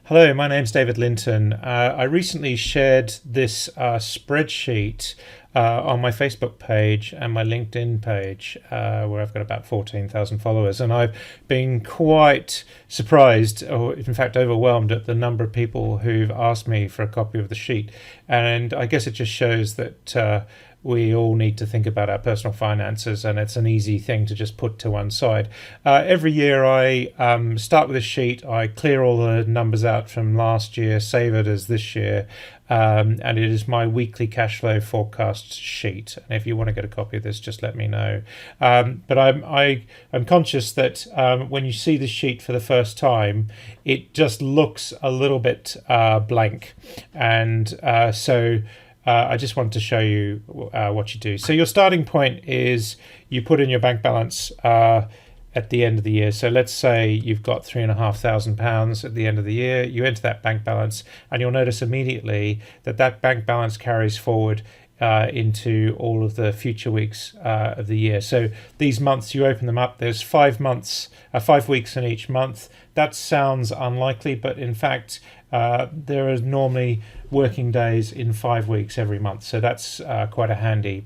Hello, my name's David Linton. I recently shared this spreadsheet on my Facebook page and my LinkedIn page, where I've got about 14,000 followers. And I've been quite surprised, or in fact overwhelmed, at the number of people who've asked me for a copy of the sheet. And I guess it just shows that we all need to think about our personal finances, and it's an easy thing to just put to one side. Every year I start with a sheet, I clear all the numbers out from last year, save it as this year, and it is my weekly cash flow forecast sheet. And if you want to get a copy of this, just let me know. But I'm conscious that when you see the sheet for the first time, it just looks a little bit blank, and so I just want to show you what you do. So your starting point is you put in your bank balance at the end of the year. So let's say you've got £3,500 at the end of the year. You enter that bank balance, and you'll notice immediately that that bank balance carries forward into all of the future weeks of the year. So these months, you open them up. There's 5 months, 5 weeks in each month. That sounds unlikely, but in fact, there are normally working days in 5 weeks every month. So that's quite a handy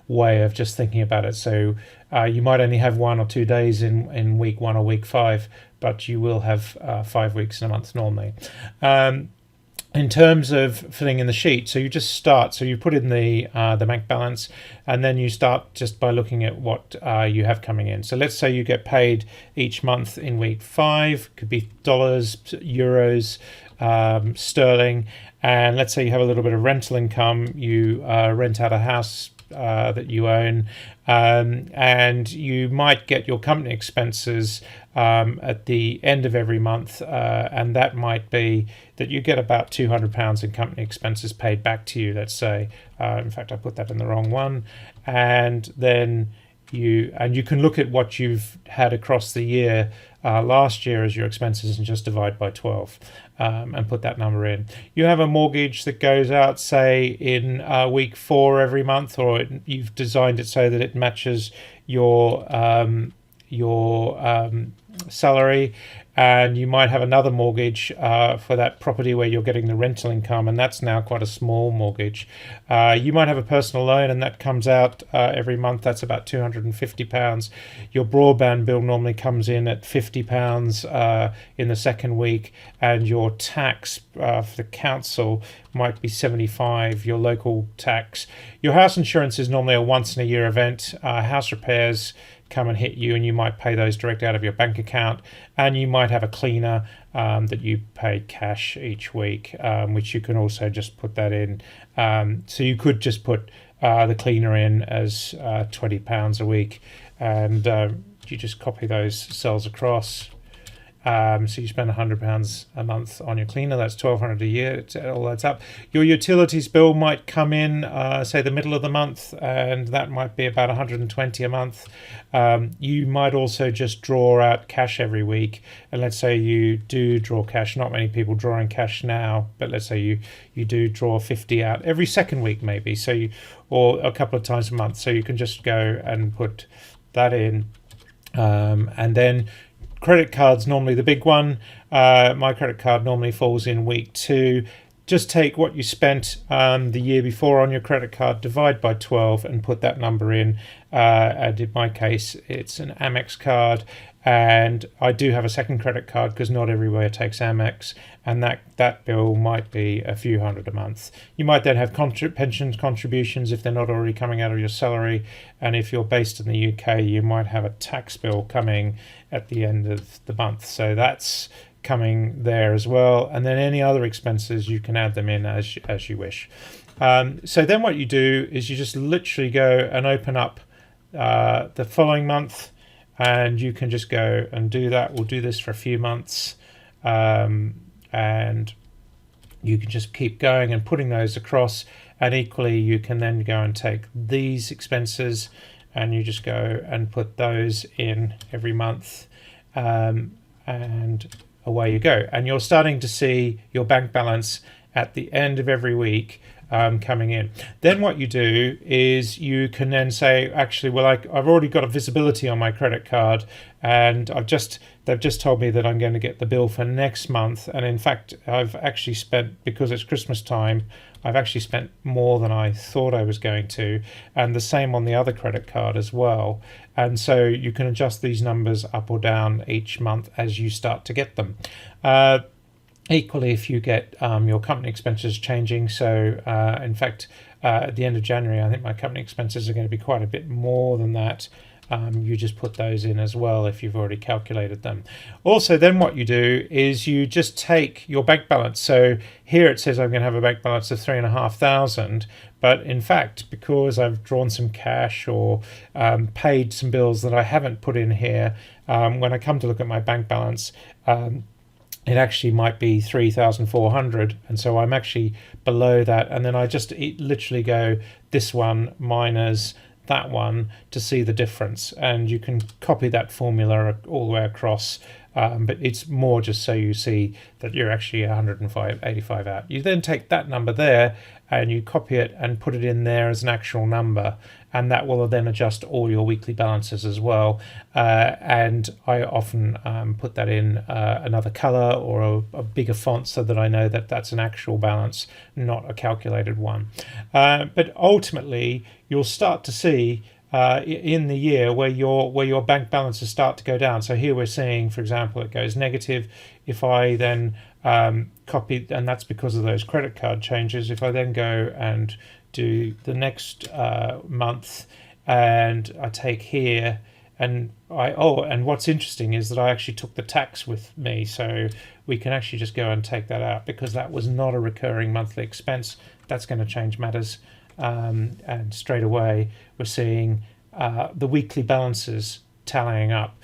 way of just thinking about it. So you might only have 1 or 2 days in week 1 or week 5, but you will have 5 weeks in a month normally. In terms of filling in the sheet, so you just start. So you put in the bank balance, and then you start just by looking at what you have coming in. So let's say you get paid each month in week 5, could be dollars, euros, sterling, and let's say you have a little bit of rental income. You rent out a house that you own, and you might get your company expenses at the end of every month, and that might be that you get about £200 in company expenses paid back to you, let's say. In fact, I put that in the wrong one. And then you can look at what you've had across the year last year as your expenses and just divide by 12 and put that number in. You have a mortgage that goes out, say, in week 4 every month, or you've designed it so that it matches your salary, and you might have another mortgage for that property where you're getting the rental income, and that's now quite a small mortgage. You might have a personal loan, and that comes out every month. That's about £250. Your broadband bill normally comes in at £50 in the second week, and your tax for the council might be 75, your local tax. Your house insurance is normally a once in a year event. House repairs come and hit you, and you might pay those direct out of your bank account, and you might have a cleaner that you pay cash each week, which you can also just put that in. So you could just put the cleaner in as £20 a week, and you just copy those cells across. So you spend £100 a month on your cleaner. That's £1,200 a year. It all adds up. Your utilities bill might come in, say, the middle of the month, and that might be about £120 a month. You might also just draw out cash every week. And let's say you do draw cash. Not many people drawing cash now, but let's say you do draw 50 out every second week, maybe. So or a couple of times a month. So you can just go and put that in, and then credit cards, normally the big one. My credit card normally falls in week 2. Just take what you spent the year before on your credit card, divide by 12, and put that number in. And in my case, it's an Amex card, and I do have a second credit card because not everywhere takes Amex, and that bill might be a few hundred a month. You might then have pension contributions if they're not already coming out of your salary, and if you're based in the UK, you might have a tax bill coming at the end of the month. So that's coming there as well, and then any other expenses you can add them in as you wish. So then what you do is you just literally go and open up the following month, and you can just go and do that. We'll do this for a few months, and you can just keep going and putting those across, and equally you can then go and take these expenses and you just go and put those in every month, and away you go. And you're starting to see your bank balance at the end of every week coming in. Then what you do is you can then say, actually, well, I've already got a visibility on my credit card, and they've just told me that I'm going to get the bill for next month. And in fact, I've actually spent, because it's Christmas time, I've actually spent more than I thought I was going to, and the same on the other credit card as well. And so you can adjust these numbers up or down each month as you start to get them. Equally, if you get your company expenses changing, so in fact, at the end of January, I think my company expenses are going to be quite a bit more than that. You just put those in as well if you've already calculated them. Also, then what you do is you just take your bank balance. So here it says I'm going to have a bank balance of 3,500, but in fact, because I've drawn some cash or paid some bills that I haven't put in here, when I come to look at my bank balance, it actually might be 3,400, and so I'm actually below that. And then I just literally go this one minus that one to see the difference, and you can copy that formula all the way across, but it's more just so you see that you're actually 185 out. You then take that number there and you copy it and put it in there as an actual number, and that will then adjust all your weekly balances as well. And I often put that in another color or a bigger font so that I know that that's an actual balance, not a calculated one. But ultimately, you'll start to see in the year where your bank balances start to go down. So here we're seeing, for example, it goes negative. If I then copy, and that's because of those credit card changes, if I then go and do the next month, and I take here, and and what's interesting is that I actually took the tax with me, so we can actually just go and take that out because that was not a recurring monthly expense. That's going to change matters, and straight away we're seeing the weekly balances tallying up.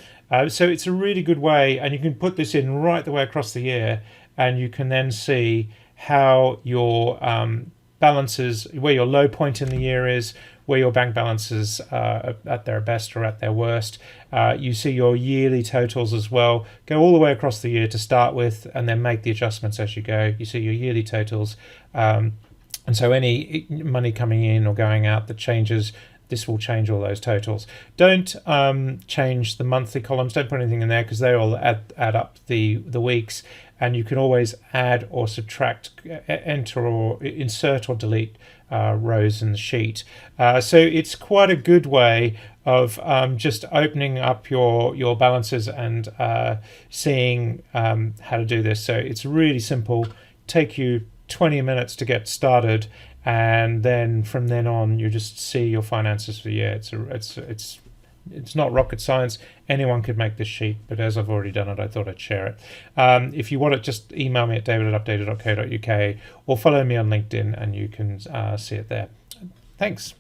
So it's a really good way, and you can put this in right the way across the year, and you can then see how your balances, where your low point in the year is, where your bank balances are at their best or at their worst. You see your yearly totals as well. Go all the way across the year to start with, and then make the adjustments as you go. You see your yearly totals. And so any money coming in or going out that changes, this will change all those totals. Don't change the monthly columns. Don't put anything in there because they all add up the weeks. And you can always add or subtract, enter or insert or delete rows in the sheet. So it's quite a good way of just opening up your balances and seeing how to do this. So it's really simple. Take you 20 minutes to get started, and then from then on you just see your finances for the year. It's not rocket science. Anyone could make this sheet, but as I've already done it, I thought I'd share it. If you want it, just email me at david@updata.co.uk or follow me on LinkedIn and you can see it there. Thanks.